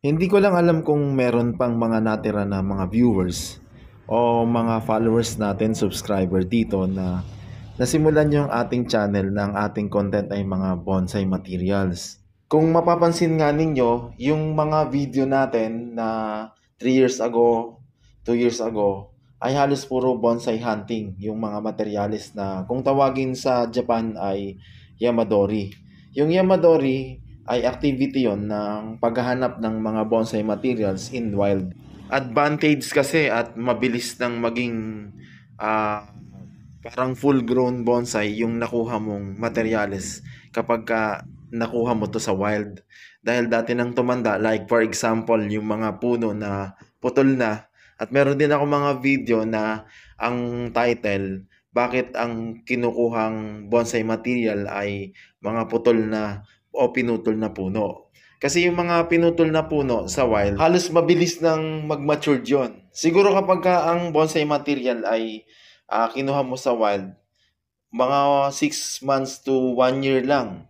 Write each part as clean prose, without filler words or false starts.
Hindi ko lang alam kung meron pang mga natira na mga viewers o mga followers natin, subscriber dito na nasimulan yung ating channel ng ating content ay mga bonsai materials. Kung mapapansin nga ninyo, yung mga video natin na 3 years ago, 2 years ago, ay halos puro bonsai hunting, yung mga materials na kung tawagin sa Japan ay Yamadori. Yung Yamadori ay activity yon ng paghahanap ng mga bonsai materials in wild. Advantage kasi at mabilis ng maging ah, parang full grown bonsai yung nakuha mong materyales kapag nakuha mo to sa wild. Dahil dati nang tumanda, like for example, yung mga puno na putol na. At meron din ako mga video na ang title, bakit ang kinukuhang bonsai material ay mga putol na o pinutol na puno. Kasi yung mga pinutol na puno sa wild, halos mabilis nang mag-mature yun. Siguro kapag ang bonsai material ay kinuha mo sa wild, mga 6 months to 1 year lang,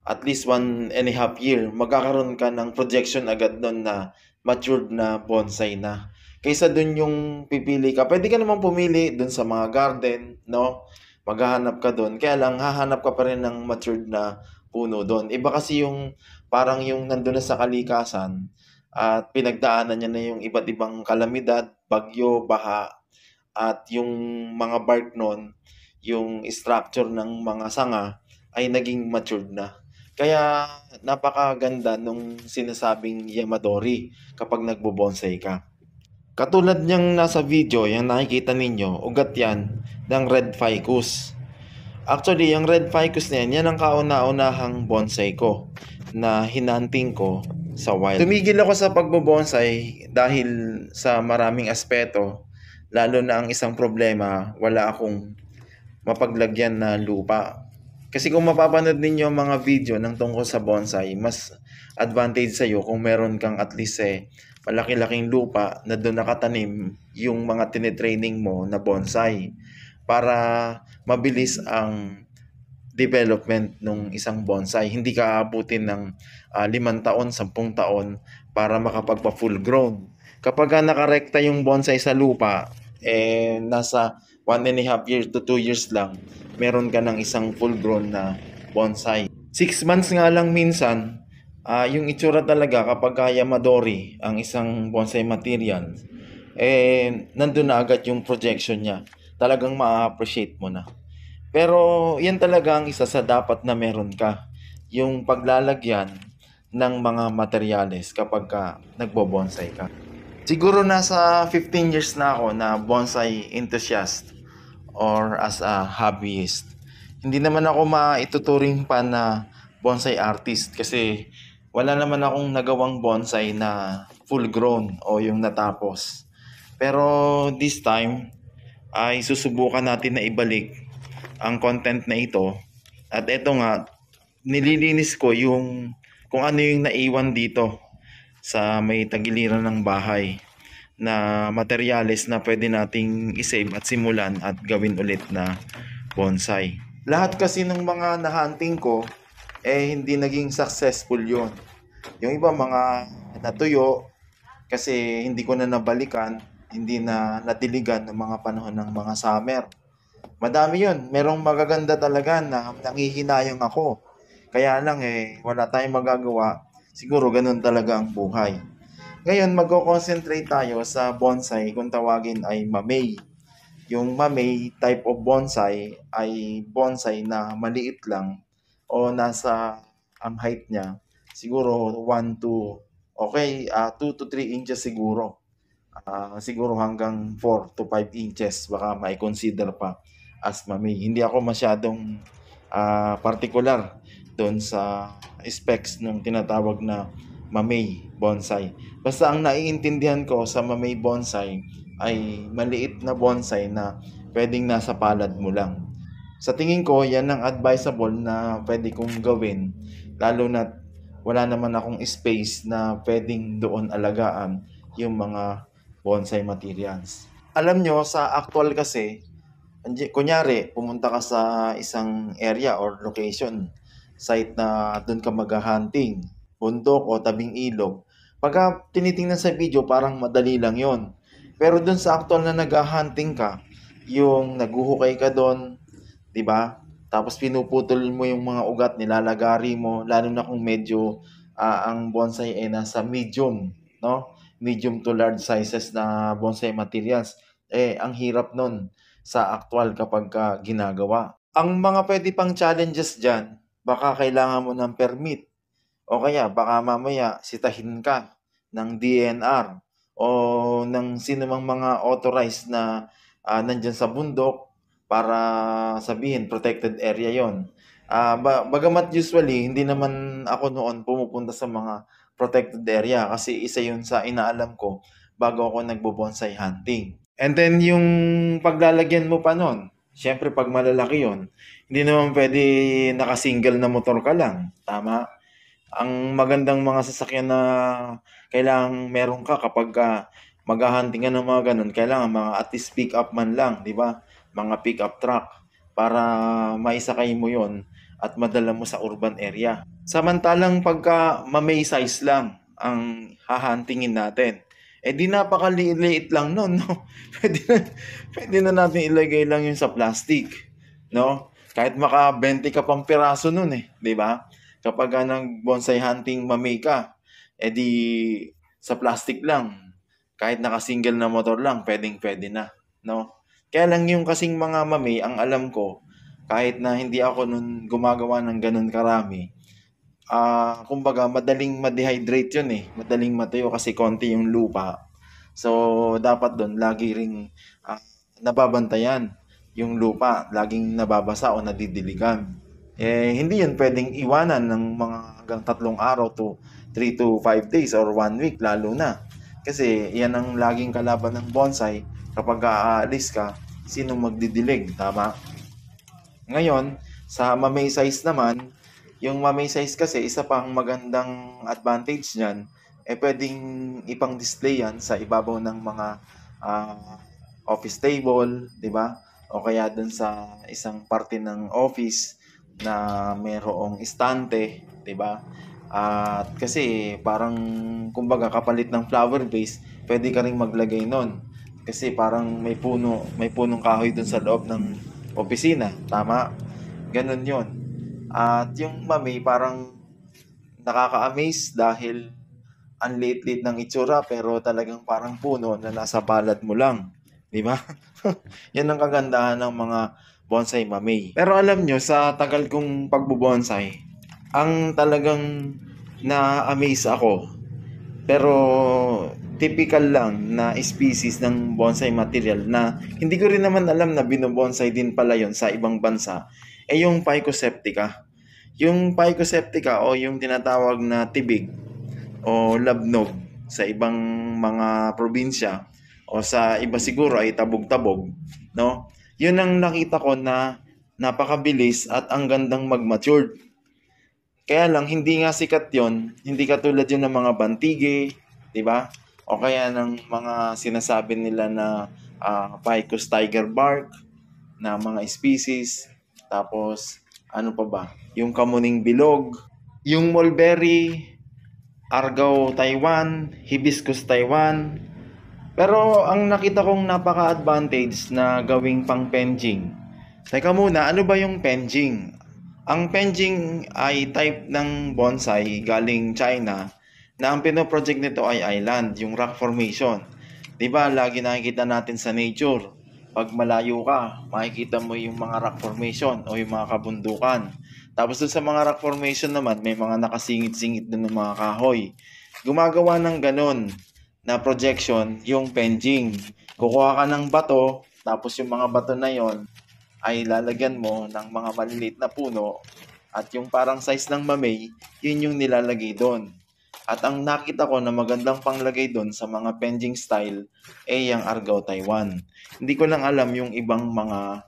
at least 1.5 year, magkakaroon ka ng projection agad nun na matured na bonsai na. Kaysa dun yung pipili ka, pwede ka naman pumili dun sa mga garden, no? Maghahanap ka dun. Kaya lang, hahanap ka pa rin ng matured na puno dun. Iba kasi yung parang yung nandun na sa kalikasan at pinagdaanan niya na yung iba't ibang kalamidad, bagyo, baha, at yung mga bark nun, yung structure ng mga sanga ay naging matured na. Kaya napakaganda nung sinasabing Yamadori kapag nagbo-bonsai ka. Katulad niyang nasa video, yung nakikita ninyo, ugat yan ng red ficus. Actually, yung red ficus na yan ang kauna-unahang bonsai ko na hinanting ko sa wild. Tumigil ako sa pagbobonsai dahil sa maraming aspeto, lalo na ang isang problema, wala akong mapaglagyan na lupa. Kasi kung mapapanood ninyo ang mga video ng tungkol sa bonsai, mas advantage sa'yo kung meron kang at least malaki-laking lupa na doon nakatanim yung mga tinitraining mo na bonsai para mabilis ang development ng isang bonsai. Hindi ka aabutin ng 5 taon, 10 taon para makapagpa full grown. Kapag nakarekta yung bonsai sa lupa, nasa 1.5 years to 2 years lang, meron ka ng isang full grown na bonsai. 6 months nga lang minsan, yung itsura talaga kapag Yamadori, ang isang bonsai material, nandun na agad yung projection niya. Talagang ma-appreciate mo na. Pero yan talaga ang isa sa dapat na meron ka. Yung paglalagyan ng mga materyales kapag nagbo-bonsai ka. Siguro nasa 15 years na ako na bonsai enthusiast or as a hobbyist. Hindi naman ako maituturing pa na bonsai artist kasi wala naman akong nagawang bonsai na full grown o yung natapos. Pero this time ay susubukan natin na ibalik ang content na ito. At ito nga, nililinis ko yung kung ano yung naiwan dito sa may tagiliran ng bahay na materyales na pwede nating isave at simulan at gawin ulit na bonsai. Lahat kasi ng mga nahunting ko hindi naging successful yon. Yung iba mga natuyo kasi hindi ko na nabalikan, hindi na nadiligan ng mga panahon ng mga summer. Madami yun. Merong magaganda talaga na nangihinayang ako. Kaya lang wala tayong magagawa. Siguro ganun talaga ang buhay. Ngayon, magko-concentrate tayo sa bonsai kung tawagin ay mamey. Yung mamey type of bonsai ay bonsai na maliit lang o nasa ang height niya siguro 1 to 2 to 3 inches siguro. Siguro hanggang 4 to 5 inches baka mai-consider pa as mamey. Hindi ako masyadong particular doon sa specs ng tinatawag na mamey bonsai. Basta ang naiintindihan ko sa mamey bonsai ay maliit na bonsai na pwedeng nasa palad mo lang. Sa tingin ko, yan ang advisable na pwede kong gawin, lalo na wala naman akong space na pwedeng doon alagaan yung mga bonsai materials. Alam nyo, sa actual kasi, kunyari, pumunta ka sa isang area or location, site na doon ka mag-hunting, bundok o tabing ilog, Pagka tinitingnan sa video, parang madali lang yon. Pero dun sa actual na nag-hunting ka, yung naguhukay ka dun, di ba? Tapos pinuputol mo yung mga ugat, nilalagari mo, lalo na kung medyo ang bonsai ay nasa medium, no? Medium to large sizes na bonsai materials. Ang hirap nun sa actual kapag ginagawa. Ang mga pwede pang challenges dyan, baka kailangan mo ng permit o kaya baka mamaya sitahin ka ng DNR o ng sino mang mga authorized na nandyan sa bundok para sabihin protected area yon. Bagamat usually hindi naman ako noon pumupunta sa mga protected area kasi isa yun sa inaalam ko bago ako nagbo-bonsai hunting. And then yung paglalagyan mo pa nun, syempre pag malalaki yon, hindi naman pwede naka-single na motor ka lang. Tama? Ang magandang mga sasakyan na kailangang meron ka kapag maghahunting ka ng mga ganun, kailangan mga at least pick up man lang, di ba? Mga pick up truck para maisakay mo yon at madala mo sa urban area. Samantalang pagka mamay size lang ang hahuntingin natin, di napakaliit lang nun, no? Pwede na natin ilagay lang yun sa plastic, no? Kahit maka 20 ka pang piraso nun di ba? Kapag nag-bonsai hunting mamay ka, di sa plastic lang. Kahit naka-single na motor lang, pwede na, no? Kaya lang yung kasing mga mamay, ang alam ko, kahit na hindi ako nun gumagawa ng ganun karami, kumbaga madaling ma-dehydrate yun madaling matuyo kasi konti yung lupa. So, dapat doon lagi ring nababantayan yung lupa, laging nababasa o nadidiligan. Hindi yun pwedeng iwanan ng mga hanggang 3 araw to 3 to 5 days or 1 week lalo na. Kasi yan ang laging kalaban ng bonsai kapag aalis ka, sinong magdidilig, tama? Ngayon, sa mamay size naman, yung mamay size kasi isa pang magandang advantage niyan, pwedeng ipang display yan sa ibabaw ng mga office table, di ba? O kaya dun sa isang parte ng office na mayroong estante, 'di ba? At kasi parang kumbaga kapalit ng flower vase, pwede ka ring maglagay nun. Kasi parang may punong kahoy dun sa loob ng opisina, tama? Ganun 'yon. At yung mami parang nakaka-amaze dahil ang liit-liit ng itsura pero talagang parang puno na nasa palad mo lang, 'di ba? Yan ang kagandahan ng mga bonsai mamay. Pero alam nyo, sa tagal kong pagbubonsai, ang talagang na-amaze ako, pero typical lang na species ng bonsai material na hindi ko rin naman alam na binobonsai din pala yon sa ibang bansa, yung Phycoseptica. Yung Phycoseptica o yung tinatawag na tibig o labnog sa ibang mga probinsya o sa iba siguro ay tabog-tabog, no? Yun ang nakita ko na napakabilis at ang gandang mag-mature. Kaya lang, hindi nga sikat yon, hindi katulad yun ng mga bantige, di ba? O kaya ng mga sinasabi nila na Ficus tiger bark na mga species. Tapos, ano pa ba? Yung kamuning bilog, yung mulberry, Argao Taiwan, Hibiscus Taiwan. Pero ang nakita kong napaka-advantage na gawing pang penjing. Teka muna, ano ba yung penjing? Ang penjing ay type ng bonsai galing China na ang pinoproject nito ay island, yung rock formation. Diba, lagi nakikita natin sa nature. Pag malayo ka, makikita mo yung mga rock formation o yung mga kabundukan. Tapos dun sa mga rock formation naman, may mga nakasingit-singit dun ng mga kahoy. Gumagawa ng ganun na projection yung penjing. Kukuha ka ng bato, tapos yung mga bato na yon ay lalagyan mo ng mga maliliit na puno at yung parang size ng mamay, yun yung nilalagay doon. At ang nakita ko na magandang panglagay doon sa mga penjing style yung Argao Taiwan. Hindi ko lang alam yung ibang mga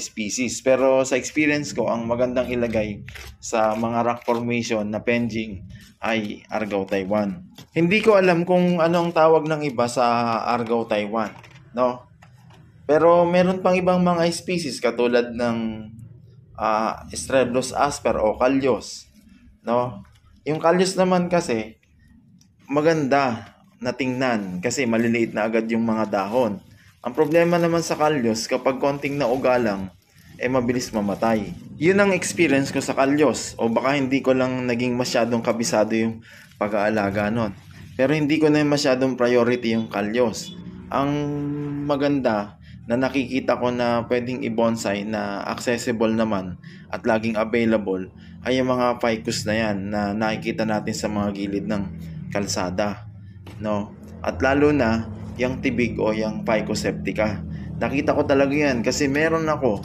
species. Pero sa experience ko, ang magandang ilagay sa mga rock formation na penjing ay Argao Taiwan. Hindi ko alam kung anong tawag ng iba sa Argao Taiwan, no? Pero meron pang ibang mga species katulad ng Streblos asper o Kalyos, no? Yung Kalyos naman kasi maganda na tingnan kasi maliliit na agad yung mga dahon. Ang problema naman sa kalyos, kapag konting nauga lang, mabilis mamatay. Yun ang experience ko sa kalyos, o baka hindi ko lang naging masyadong kabisado yung pag-aalaga nun. Pero hindi ko na masyadong priority yung kalyos. Ang maganda na nakikita ko na pwedeng i-bonsai na accessible naman at laging available ay yung mga ficus na yan na nakikita natin sa mga gilid ng kalsada, no? At lalo na yung tibig o yung Ficus septica. Nakita ko talaga yan kasi meron ako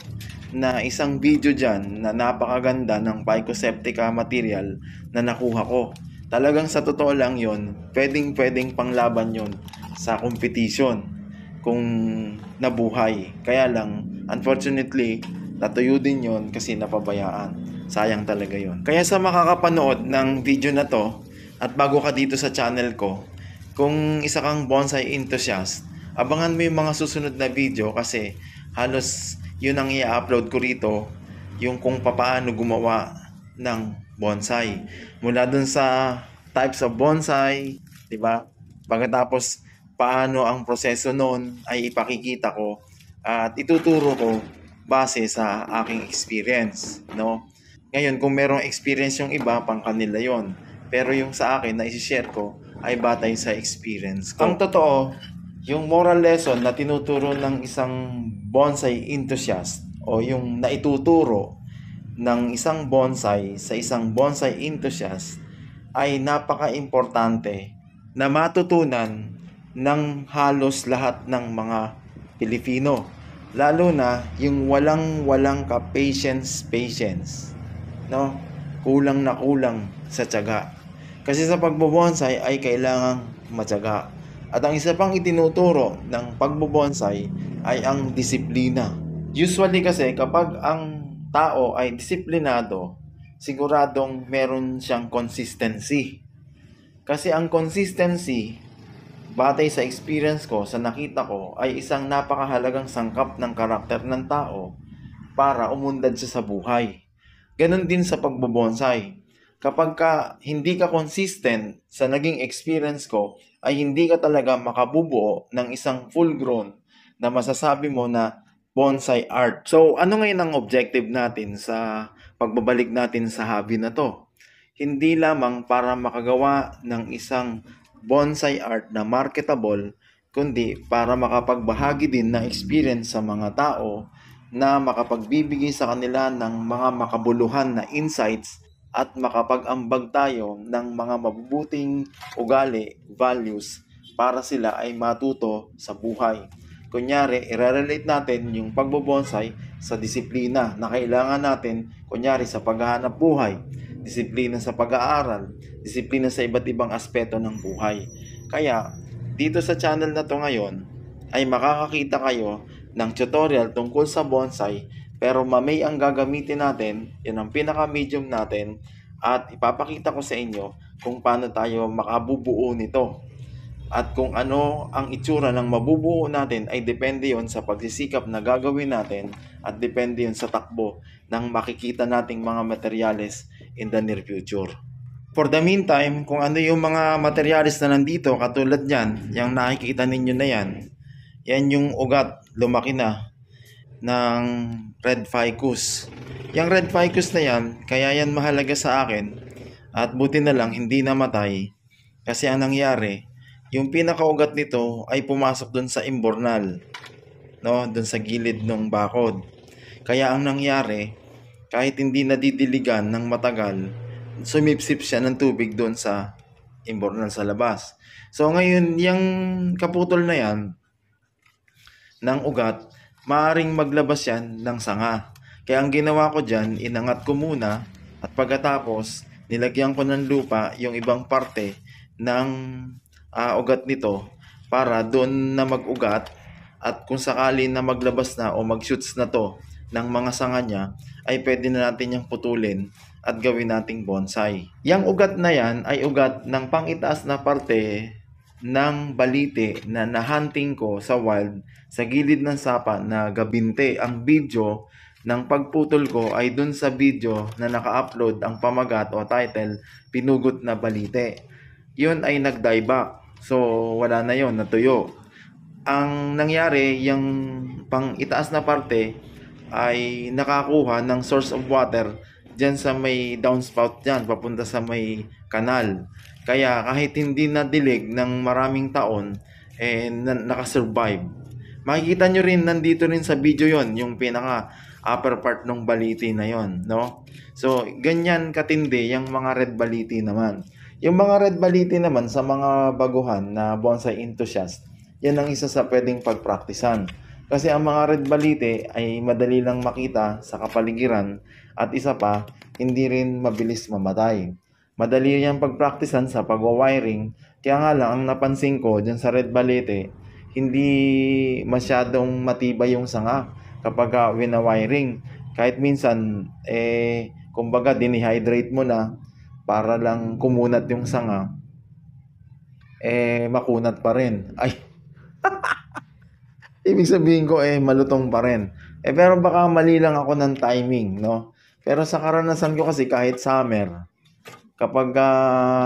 na isang video dyan na napakaganda ng Ficus septica material na nakuha ko. Talagang sa totoo lang yon, pwedeng panglaban yon sa competition kung nabuhay. Kaya lang, unfortunately, natuyo din yon kasi napabayaan. Sayang talaga yon. Kaya sa makakapanood ng video na to, at bago ka dito sa channel ko, kung isa kang bonsai enthusiast, abangan mo yung mga susunod na video kasi halos yun ang i-upload ko rito, yung kung paano gumawa ng bonsai. Mula dun sa types of bonsai, di ba? Pagkatapos paano ang proseso noon ay ipakikita ko at ituturo ko base sa aking experience, no? Ngayon, kung merong experience yung iba, pang kanila yon. Pero yung sa akin na i-share ko ay batay sa experience ko. Ang totoo, yung moral lesson na tinuturo ng isang bonsai enthusiast o yung naituturo ng isang bonsai sa isang bonsai enthusiast ay napaka-importante na matutunan ng halos lahat ng mga Pilipino. Lalo na yung walang ka-patience, no? Kulang na kulang sa tiyaga. Kasi sa pagbobonsai ay kailangang matyaga. At ang isa pang itinuturo ng pagbobonsai ay ang disiplina. Usually kasi kapag ang tao ay disiplinado, siguradong meron siyang consistency. Kasi ang consistency, batay sa experience ko, sa nakita ko, ay isang napakahalagang sangkap ng karakter ng tao para umundad siya sa buhay. Ganon din sa pagbobonsai. Kapag hindi ka consistent sa naging experience ko, ay hindi ka talaga makabubuo ng isang full-grown na masasabi mo na bonsai art. So, ano ngayon ang objective natin sa pagbabalik natin sa hobby na to? Hindi lamang para makagawa ng isang bonsai art na marketable, kundi para makapagbahagi din ng experience sa mga tao na makapagbibigay sa kanila ng mga makabuluhan na insights at makapag-ambag tayo ng mga mabubuting ugali, values, para sila ay matuto sa buhay. Kunyari, i-relate natin yung pagbobonsai sa disiplina na kailangan natin, kunyari sa paghahanap buhay, disiplina sa pag-aaral, disiplina sa iba't ibang aspeto ng buhay. Kaya, dito sa channel na to ngayon, ay makakakita kayo ng tutorial tungkol sa bonsai, pero mamay ang gagamitin natin, yan ang pinaka-medium natin, at ipapakita ko sa inyo kung paano tayo makabubuo nito. At kung ano ang itsura ng mabubuo natin ay depende yon sa pagsisikap na gagawin natin at depende yon sa takbo ng makikita nating mga materyales in the near future. For the meantime, kung ano yung mga materyales na nandito, katulad yan, yung nakikita ninyo na yan yung ugat, lumaki na, ng red ficus. Yung red ficus na yan, kaya yan mahalaga sa akin, at buti na lang hindi namatay, kasi ang nangyari, yung pinakaugat nito ay pumasok dun sa imbornal, no, dun sa gilid ng bakod. Kaya ang nangyari, kahit hindi nadidiligan ng matagal, sumipsip siya ng tubig doon sa imbornal sa labas. So ngayon, yung kaputol na yan ng ugat, maaring maglabas yan ng sanga. Kaya ang ginawa ko dyan, inangat ko muna at pagkatapos nilagyan ko ng lupa yung ibang parte ng ugat nito para doon na mag-ugat, at kung sakali na maglabas na o mag-shoots na to ng mga sanga niya, ay pwede na natin yung putulin at gawin nating bonsai. Yang ugat na yan ay ugat ng pangitaas na parte ng balite na nahunting ko sa wild sa gilid ng sapa na gabinte. Ang video ng pagputol ko ay dun sa video na naka-upload ang pamagat o title, Pinugot na Balite. yun ay nag-die back. So, wala na yon, natuyo. Ang nangyari, yung pang itaas na parte ay nakakuha ng source of water dyan sa may downspout dyan, papunta sa may kanal. Kaya kahit hindi nadilig ng maraming taon, nakasurvive. Makikita nyo rin, nandito rin sa video yon yung pinaka upper part ng baliti na yon, no? So, ganyan katindi yung mga red baliti naman. Yung mga red baliti naman sa mga baguhan na bonsai enthusiast, yan ang isa sa pwedeng pagpraktisan. Kasi ang mga red balite ay madali lang makita sa kapaligiran at isa pa, hindi rin mabilis mamatay. Madali yang pagpraktisan sa pagwa-wiring, kaya nga lang ang napansin ko dyan sa red balite, hindi masyadong matibay yung sanga kapag wina-wiring. Kahit minsan, kumbaga dinihydrate mo na para lang kumunat yung sanga, makunat pa rin. Ay, ibig sabihin ko malutong pa rin. Pero baka mali lang ako ng timing, no? Pero sa karanasan ko kasi kahit summer, kapag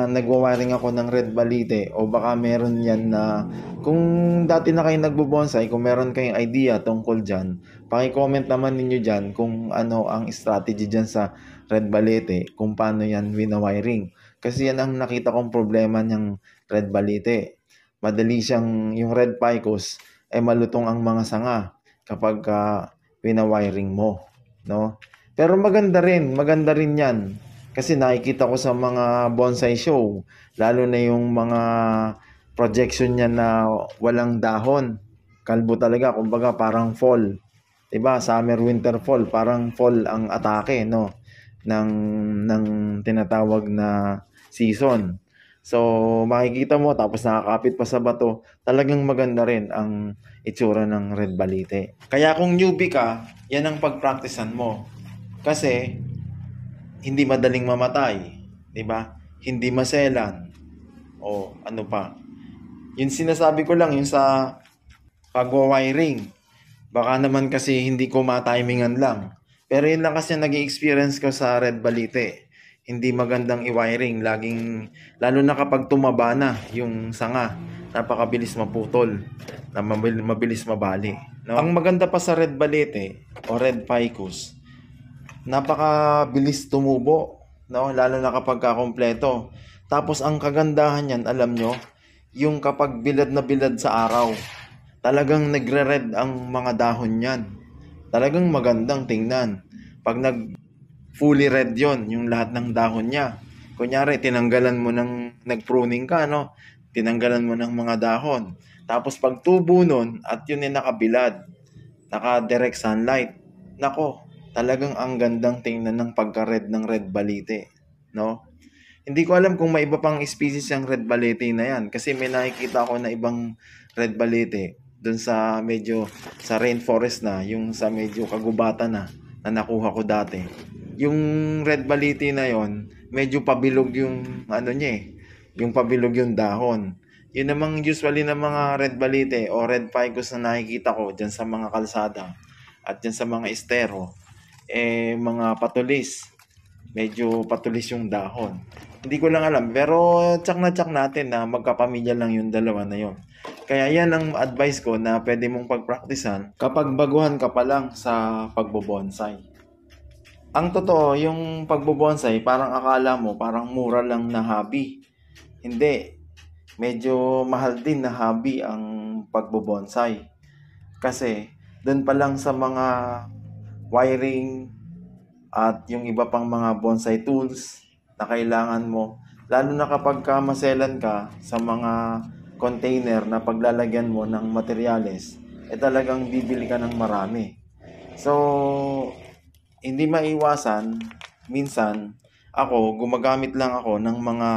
nagwa-wiring ako ng red balite o baka meron yan na kung dati na kayo nagbo-bonsai, kung meron kayong idea tungkol dyan, paki-comment naman ninyo dyan kung ano ang strategy dyan sa red balite, kung paano yan wina-wiring. Kasi yan ang nakita kong problema ng red balite. Madali siyang, yung red ficus, malutong ang mga sanga kapag wina-wiring mo, no? Pero maganda rin yan. Kasi nakikita ko sa mga bonsai show, lalo na yung mga projection niya na walang dahon. Kalbo talaga, kumbaga parang fall. 'Di ba? Summer, winter, fall, parang fall ang atake, no? ng tinatawag na season. So, makikita mo tapos nakakapit pa sa bato, talagang maganda rin ang itsura ng red balite. Kaya kung newbie ka, yan ang pagpraktisan mo. Kasi hindi madaling mamatay, 'di ba? Hindi maselan o ano pa. Yung sinasabi ko lang yung sa pagwa-wiring. Baka naman kasi hindi ko ma-timingan lang. Pero yun lang kasi nag-experience ko sa red balite. Hindi magandang i-wiring, laging lalo na kapag tumaba na yung sanga, napakabilis maputol, na mabilis mabali, no? Ang maganda pa sa red balite o red ficus, napakabilis tumubo, no? Lalo na kapag kakompleto. Tapos ang kagandahan niyan, alam nyo, yung kapag bilad na bilad sa araw, talagang nagre-red ang mga dahon niyan. Talagang magandang tingnan. Pag fully red yon, yung lahat ng dahon niya. Kunyari, tinanggalan mo nag-pruning ka, no? Tinanggalan mo ng mga dahon. Tapos pag tubo nun, at yun ay nakabilad, naka-direct sunlight, nako, talagang ang gandang tingnan ng pagka-red ng red balite, no? Hindi ko alam kung may iba pang species yung red balite na yan kasi may nakikita ako na ibang red balite doon sa medyo sa rainforest na, yung sa medyo kagubatan na nakuha ko dati. Yung red balite na yon, medyo pabilog yung ano niya yung pabilog yung dahon. Yun namang usually ng mga red balite o red ficus na nakikita ko dyan sa mga kalsada at dyan sa mga estero, mga patulis. Medyo patulis yung dahon. Hindi ko lang alam, pero tsak na tsak natin na magkapamilya lang yung dalawa na yon. Kaya yan ang advice ko na pwede mong pagpraktisan kapag baguhan ka pa lang sa pagbobonsai. Ang totoo, yung pagbobonsai, parang akala mo, parang mura lang na hobby. Hindi. Medyo mahal din na hobby ang pagbobonsai. Kasi, doon pa lang sa mga wiring at yung iba pang mga bonsai tools na kailangan mo, lalo na kapag maselan ka sa mga container na paglalagyan mo ng materyales, talagang bibili ka ng marami. So, hindi maiwasan, minsan, ako, gumagamit lang ako ng mga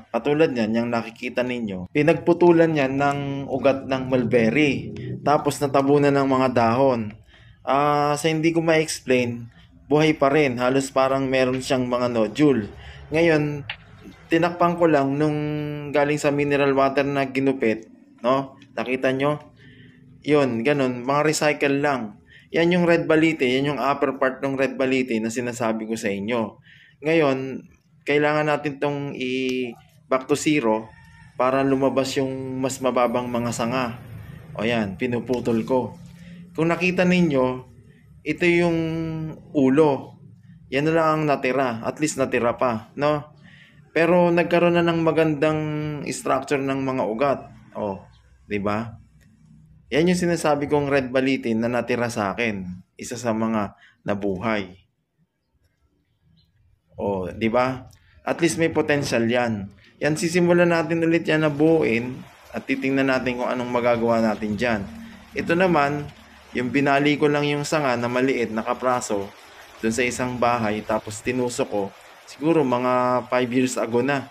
katulad niyan, yung nakikita ninyo. Pinagputulan yan ng ugat ng mulberry. Tapos natabunan ng mga dahon. Sa hindi ko ma-explain, buhay pa rin. Halos parang meron siyang mga nodule. Ngayon, tinakpan ko lang nung galing sa mineral water na ginupit. No? Nakita nyo? Yun, ganun. Mga recycle lang. Yan yung red balite, yan yung upper part ng red balite na sinasabi ko sa inyo. Ngayon, kailangan natin tong back to zero para lumabas yung mas mababang mga sanga. O yan, pinuputol ko. Kung nakita ninyo, ito yung ulo. Yan na lang ang natira. At least natira pa, no? Pero nagkaroon na ng magandang structure ng mga ugat. Oh, 'di ba? Yan yung sinasabi kong red balitin na natira sa akin. Isa sa mga nabuhay. Oh, 'di ba? At least may potential 'yan. Yan sisimulan natin ulit yan na buuin at titingnan natin kung anong magagawa natin diyan. Ito naman, yung binali ko lang yung sanga na maliit, nakapraso doon sa isang bahay tapos tinusok ko. Siguro mga 5 years ago na.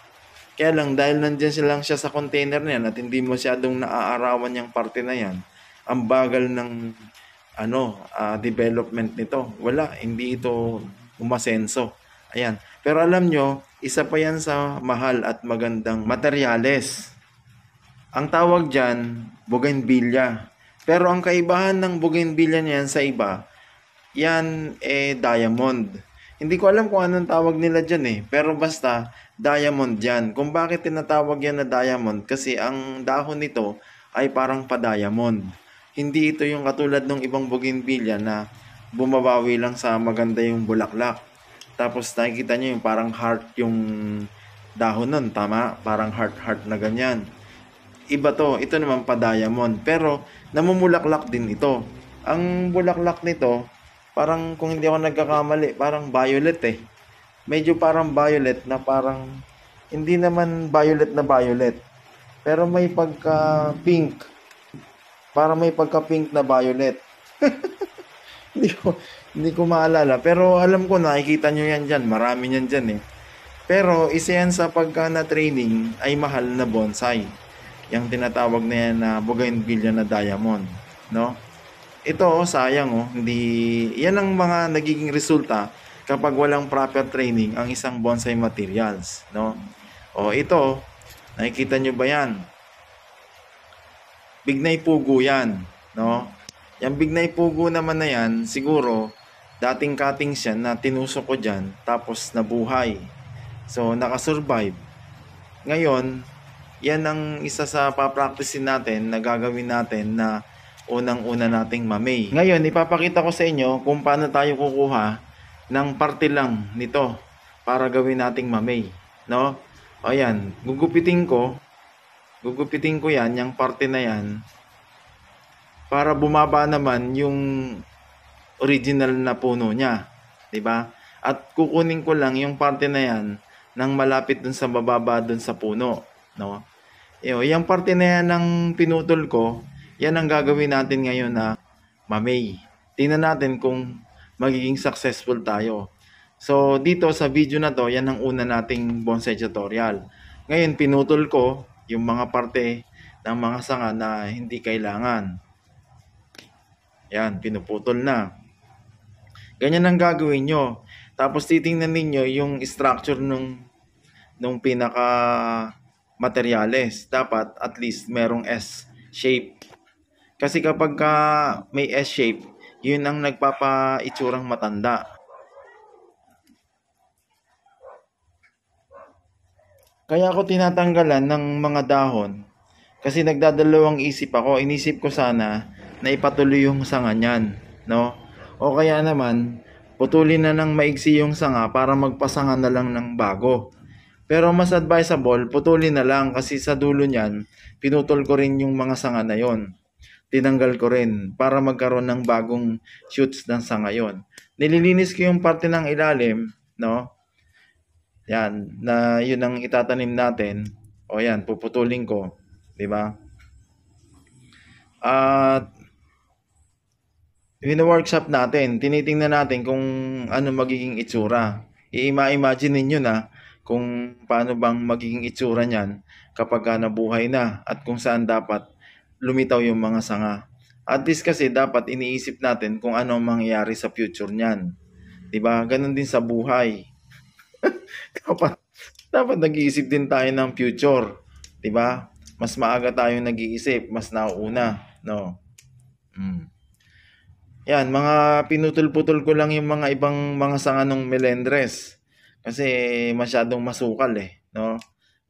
Kaya lang dahil nandiyan siya sa container na yan at hindi masyadong naaarawan yung parte na yan, ang bagal ng development nito. Wala, hindi ito umasenso. Ayan. Pero alam nyo, isa pa yan sa mahal at magandang materyales. Ang tawag dyan, bougainvillea. Pero ang kaibahan ng bougainvillea niyan sa iba, yan diamond. Hindi ko alam kung anong tawag nila dyan pero basta diamond yan. Kung bakit tinatawag yan na diamond, kasi ang dahon nito ay parang pa-diamond. Hindi ito yung katulad ng ibang bougainvillea na bumabawi lang sa maganda yung bulaklak. Tapos nakikita nyo yung parang heart yung dahon nun, tama? Parang heart na ganyan. Iba to, ito naman pa-diamond. Pero namumulaklak din ito. Ang bulaklak nito, parang kung hindi ako nagkakamali, parang violet Medyo parang violet na parang, hindi naman violet na violet. Pero may pagka-pink. Parang may pagka-pink na violet. hindi ko maalala. Pero alam ko, nakikita nyo yan dyan. Marami yan dyan Pero isa yan sa pagka na training ay mahal na bonsai. Yung tinatawag na yan na bougainvillea na diamond. No? Ito, sayang hindi, yan ang mga nagiging resulta kapag walang proper training ang isang bonsai materials, no? O ito, nakikita nyo ba yan? Bignay pugo yan, no? Yung bignay pugo naman na yan, siguro, dating cuttings yan na tinusok ko dyan, tapos nabuhay. So, nakasurvive. Ngayon, yan ang isa sa papracticein natin na gagawin natin na unang-una nating mamay. Ngayon, ipapakita ko sa inyo kung paano tayo kukuha ng parte lang nito para gawin nating mamay, no? O yan, gugupitin ko yan, yung parte na yan, para bumaba naman yung original na puno niya, 'di ba? At kukunin ko lang yung parte na yan nang malapit dun sa bababa dun sa puno, no? Yung parte na yan ng pinutol ko, yan ang gagawin natin ngayon na mamay. Tingnan natin kung magiging successful tayo. So, dito sa video na to, yan ang una nating bonsai tutorial. Ngayon, pinutol ko yung mga parte ng mga sanga na hindi kailangan. Yan, pinuputol na. Ganyan ang gagawin nyo. Tapos, titingnan ninyo yung structure nung pinaka materyales. Dapat, at least, merong S-shape. Kasi kapag may S-shape, yun ang nagpapaitsurang matanda. Kaya ako tinatanggalan ng mga dahon kasi nagdadalawang isip ako. Inisip ko sana na ipatuloy yung sanga niyan, no? O kaya naman, putulin na ng maigsi yung sanga para magpasanga na lang ng bago. Pero mas advisable, putulin na lang kasi sa dulo niyan, pinutol ko rin yung mga sanga na yon. Tinanggal ko rin para magkaroon ng bagong shoots ng sanga yon. Nililinis ko yung parte ng ilalim, no? Yan, na yun ang itatanim natin. O yan, puputulin ko, 'di ba? At wino-workshop natin, tinitingnan natin kung ano magiging itsura. I-imagine niyo na kung paano bang magiging itsura niyan kapag nabuhay na at kung saan dapat lumitaw yung mga sanga. At least kasi dapat iniisip natin kung ano ang mangyayari sa future niyan. 'Di ba? Ganun din sa buhay. dapat nag-iisip din tayo ng future, 'di ba? Mas maaga tayong nag-iisip, mas nauuna, no? Yan, mga pinutol-putol ko lang yung mga ibang mga sanga ng melendres kasi masyadong masukal no?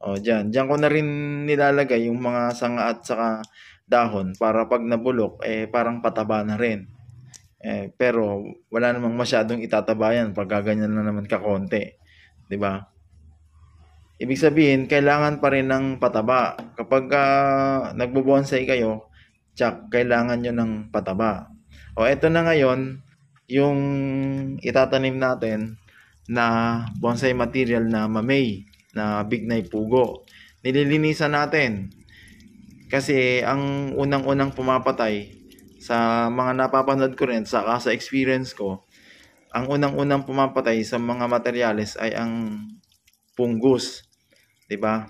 O, diyan ko na rin nilalagay yung mga sanga at saka dahon para 'pag nabulok, parang pataba na rin. Pero wala namang masyadong itataba yan pagka ganyan lang naman kakonti, 'di ba? Ibig sabihin kailangan pa rin ng pataba. Kapagka nagbo-bonsai kayo, tiyak kailangan niyo ng pataba. O eto na ngayon, yung itatanim natin na bonsai material na mamey, na bignay pugo. Nililinisan natin kasi ang unang-unang pumapatay sa mga napapanood ko rin saka sa experience ko, ang unang-unang pumapatay sa mga materyales ay ang fungus, 'di ba?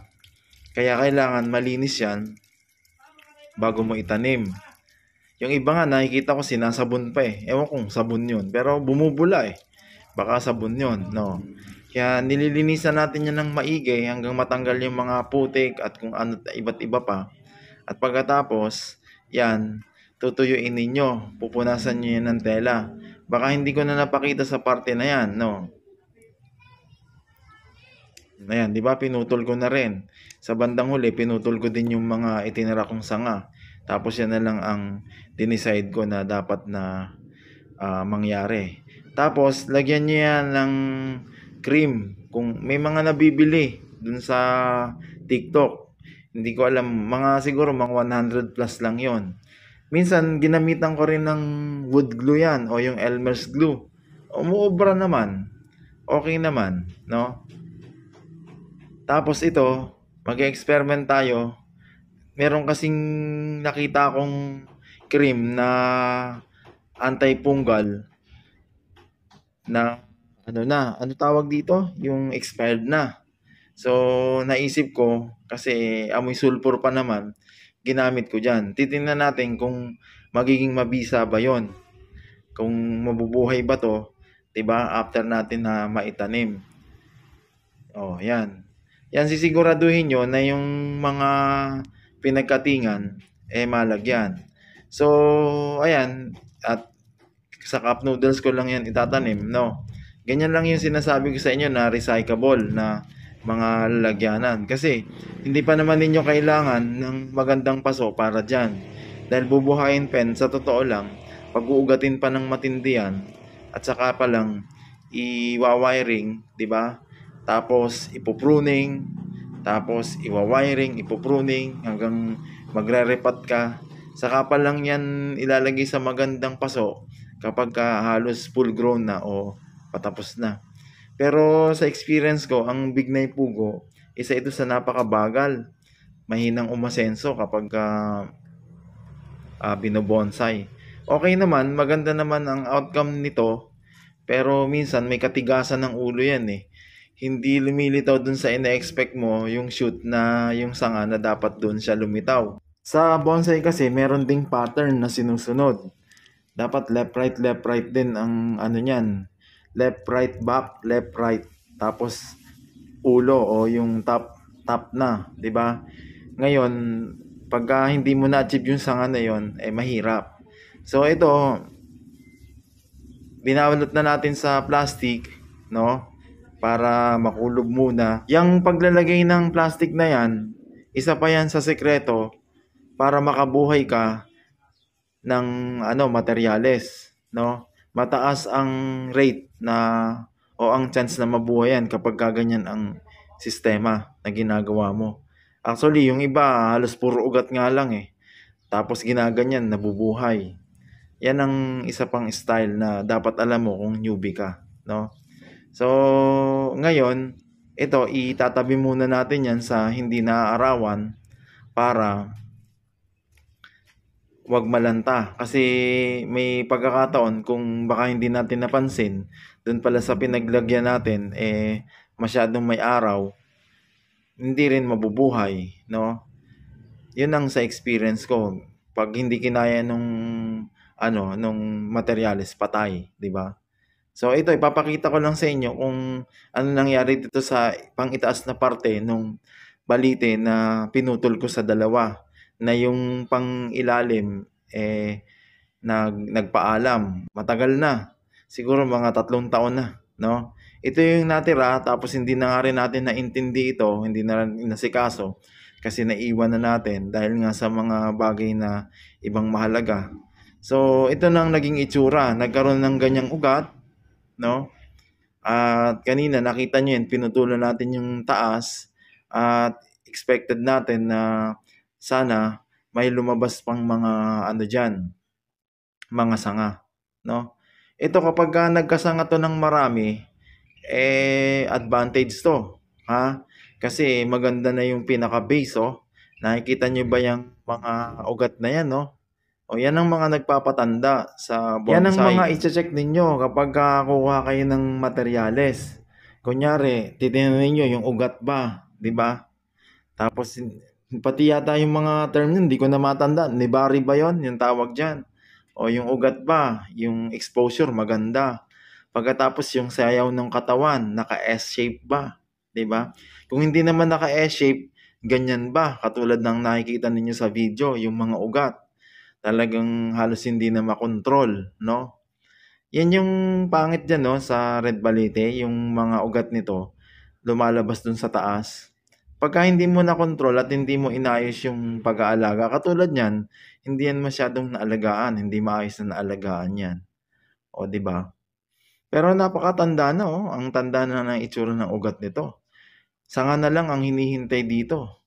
Kaya kailangan malinis 'yan bago mo itanim. Yung iba nga nakikita ko sinasabon pa eh. Ewan kung sabon 'yun, pero bumubula eh. Baka sabon 'yun, no. Kaya nililinisan natin 'yan ng maigi hanggang matanggal yung mga putik at kung ano iba't iba pa. At pagkatapos, 'yan, tutuyuin ninyo. Pupunasan niyo 'yan ng tela. Baka hindi ko na napakita sa parte na 'yan, no. Ayan, 'di ba pinutol ko na rin. Sa bandang huli, pinutol ko din yung mga itinira kong sanga. Tapos yan na lang ang dinicide ko na dapat na mangyari. Tapos, lagyan niyo yan ng cream. Kung may mga nabibili dun sa TikTok, hindi ko alam, mga siguro mga 100 plus lang yon. Minsan, ginamitan ko rin ng wood glue yan o yung Elmer's glue. Umuobra naman. Okay naman, no? Tapos ito, mag-experiment tayo. Meron kasing nakita akong cream na anti-fungal na ano tawag dito? Yung expired na. So, naisip ko, kasi amoy sulfur pa naman, ginamit ko dyan. Titingnan natin kung magiging mabisa ba yon, kung mabubuhay ba to, 'di ba? After natin na maitanim. Oh, yan. Yan sisiguraduhin nyo na yung mga pinagkatingan malagyan. So, ayan, at sa cup noodles ko lang yan itatanim, no. Ganyan lang yung sinasabi ko sa inyo na recyclable na mga lalagyanan. Kasi hindi pa naman ninyo kailangan ng magandang paso para dyan. Dahil bubuhayin pen, sa totoo lang, pag-uugatin pa ng matindi yan, at saka pa lang i-wiring, di ba? Tapos ipopruning, tapos iwa-wiring, ipopruning hanggang magre-repat ka. Saka pa lang yan ilalagay sa magandang paso kapag halos full grown na o patapos na. Pero sa experience ko, ang bignay pugo, isa ito sa napakabagal. Mahinang umasenso kapag binobonsai. Okay naman, maganda naman ang outcome nito, pero minsan may katigasan ng ulo yan eh. Hindi lumilitaw dun sa ina-expect mo yung shoot na yung sanga na dapat dun siya lumitaw. Sa bonsai kasi meron ding pattern na sinusunod. Dapat left right din ang ano niyan. Left right back, left right. Tapos ulo o yung top na, 'di ba? Ngayon, pagka hindi mo na-achieve yung sanga na yon, mahirap. So ito, binawalot na natin sa plastic, no? Para makulob muna. Yung paglalagay ng plastic na yan, isa pa yan sa sekreto para makabuhay ka ng materyales, no? Mataas ang rate na o ang chance na mabuhay yan kapag ganyan ang sistema na ginagawa mo. Actually, yung iba halos puro ugat nga lang eh. Tapos ginaganyan, nabubuhay. Yan ang isa pang style na dapat alam mo kung newbie ka, no? So, ngayon, ito, itatabi muna natin yan sa hindi naaarawan para wag malanta. Kasi may pagkakataon kung baka hindi natin napansin, dun pala sa pinaglagyan natin, masyadong may araw, hindi rin mabubuhay, no? Yun ang sa experience ko. Pag hindi kinaya nung materyales, patay, di ba? So ito, ipapakita ko lang sa inyo kung ano nangyari dito sa pang-itaas na parte nung balite na pinutol ko sa dalawa, na yung pang-ilalim nagpaalam. Matagal na. Siguro mga 3 taon na, no? Ito yung natira, tapos hindi na nga rin natin naintindi ito, hindi na rin inasikaso kasi naiwan na natin dahil nga sa mga bagay na ibang mahalaga. So, ito na ang naging itsura. Nagkaroon ng ganyang ugat, no? At kanina nakita nyo yun, pinutulan natin yung taas at expected natin na sana may lumabas pang mga ano dyan, mga sanga, no? Ito kapag nagkasanga to ng marami, advantage to, ha? Kasi maganda na yung pinaka-base, oh. Nakikita nyo ba yung mga ugat na yan, no? O yan ang mga nagpapatanda sa bonsai. Yan ang mga i-check ninyo kapag kuha kayo ng materyales. Kunyari, titingnan ninyo yung ugat ba, di ba? Tapos pati yata yung mga term yun, hindi ko na matanda. Nibari ba yon yung tawag dyan? O yung ugat ba, yung exposure maganda. Pagkatapos yung sayaw ng katawan, naka-S-shape ba? 'Di ba? Kung hindi naman naka-S-shape, ganyan ba? Katulad ng nakikita ninyo sa video, yung mga ugat. Talagang halos hindi na makontrol, no? Yan yung pangit dyan, no, sa red balete, yung mga ugat nito, lumalabas dun sa taas. Pagka hindi mo na control at hindi mo inayos yung pag-aalaga, katulad niyan, hindi yan masyadong naalagaan, hindi maayos na naalagaan yan. O, 'di ba? Pero napakatanda na, oh. Ang tanda na ng itsura ng ugat nito. Sanga na lang ang hinihintay dito.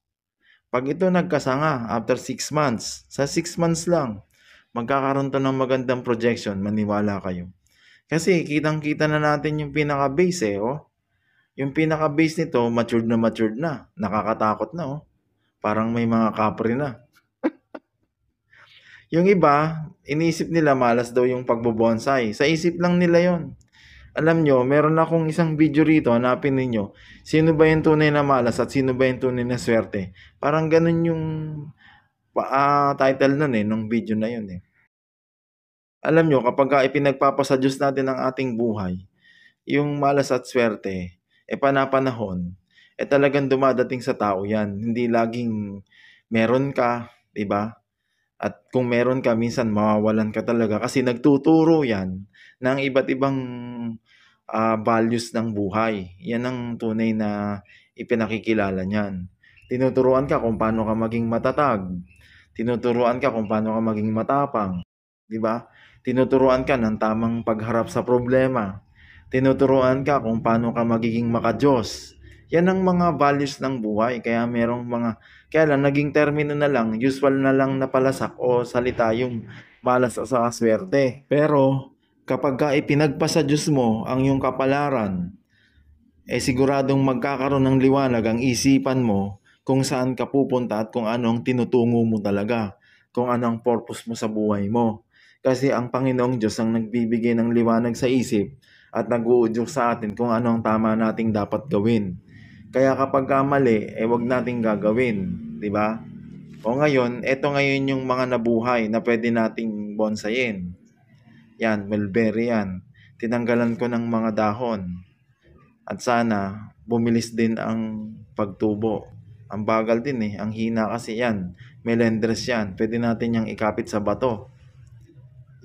Pag ito nagkasanga after 6 months, sa 6 months lang, magkakaroon to ng magandang projection, maniwala kayo. Kasi kitang-kita na natin yung pinaka-base, oh. Yung pinaka-base nito, matured na. Nakakatakot na, oh. Parang may mga kapre na. Yung iba, iniisip nila malas daw yung pagbobonsai. Sa isip lang nila yon. Alam nyo, meron akong isang video rito, hanapin ninyo. Sino ba yung tunay na malas at sino ba yung tunay na swerte? Parang ganun yung title nun nung video na yun . Alam nyo, kapag ipinagpapasa Diyos natin ang ating buhay, yung malas at swerte, panapanahon, talagang dumadating sa tao yan. Hindi laging meron ka, diba? At kung meron ka, minsan mawawalan ka talaga kasi nagtuturo yan ng iba't ibang values ng buhay. Yan ang tunay na ipinakikilala niyan. Tinuturuan ka kung paano ka maging matatag. Tinuturuan ka kung paano ka maging matapang. Di ba? Tinuturuan ka ng tamang pagharap sa problema. Tinuturuan ka kung paano ka magiging makadiyos. Yan ang mga values ng buhay. Kaya merong mga, kaya lang naging termino na lang, usual na lang na palasak o salita yung malas sa swerte. Pero kapag ipinagpasa Diyos mo ang iyong kapalaran, siguradong magkakaroon ng liwanag ang isipan mo kung saan ka pupunta at kung anong tinutungo mo talaga, kung anong purpose mo sa buhay mo. Kasi ang Panginoong Diyos ang nagbibigay ng liwanag sa isip at nag-uudyok sa atin kung ano ang tama nating dapat gawin. Kaya kapag mali, wag nating gagawin, di ba? O ngayon, eto ngayon yung mga nabuhay na pwede nating bonsayin. Yan, mulberry yan. Tinanggalan ko ng mga dahon. At sana, bumilis din ang pagtubo. Ang bagal din ang hina kasi yan. Melendres yan. Pwede natin yung ikapit sa bato.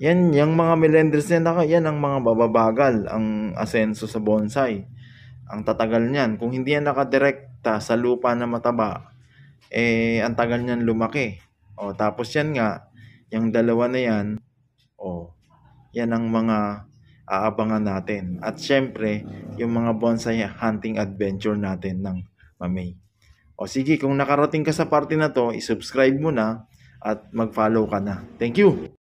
Yan, yung mga melendres yan ang mga bababagal, ang asenso sa bonsai. Ang tatagal niyan. Kung hindi yan nakadirekta sa lupa na mataba, ang tagal niyan lumaki. O, tapos yan nga, yung dalawa na yan, yan ang mga aabangan natin. At syempre, yung mga bonsai hunting adventure natin ng Mamay. O sige, kung nakarating ka sa parte na to, isubscribe mo na at mag-follow ka na. Thank you!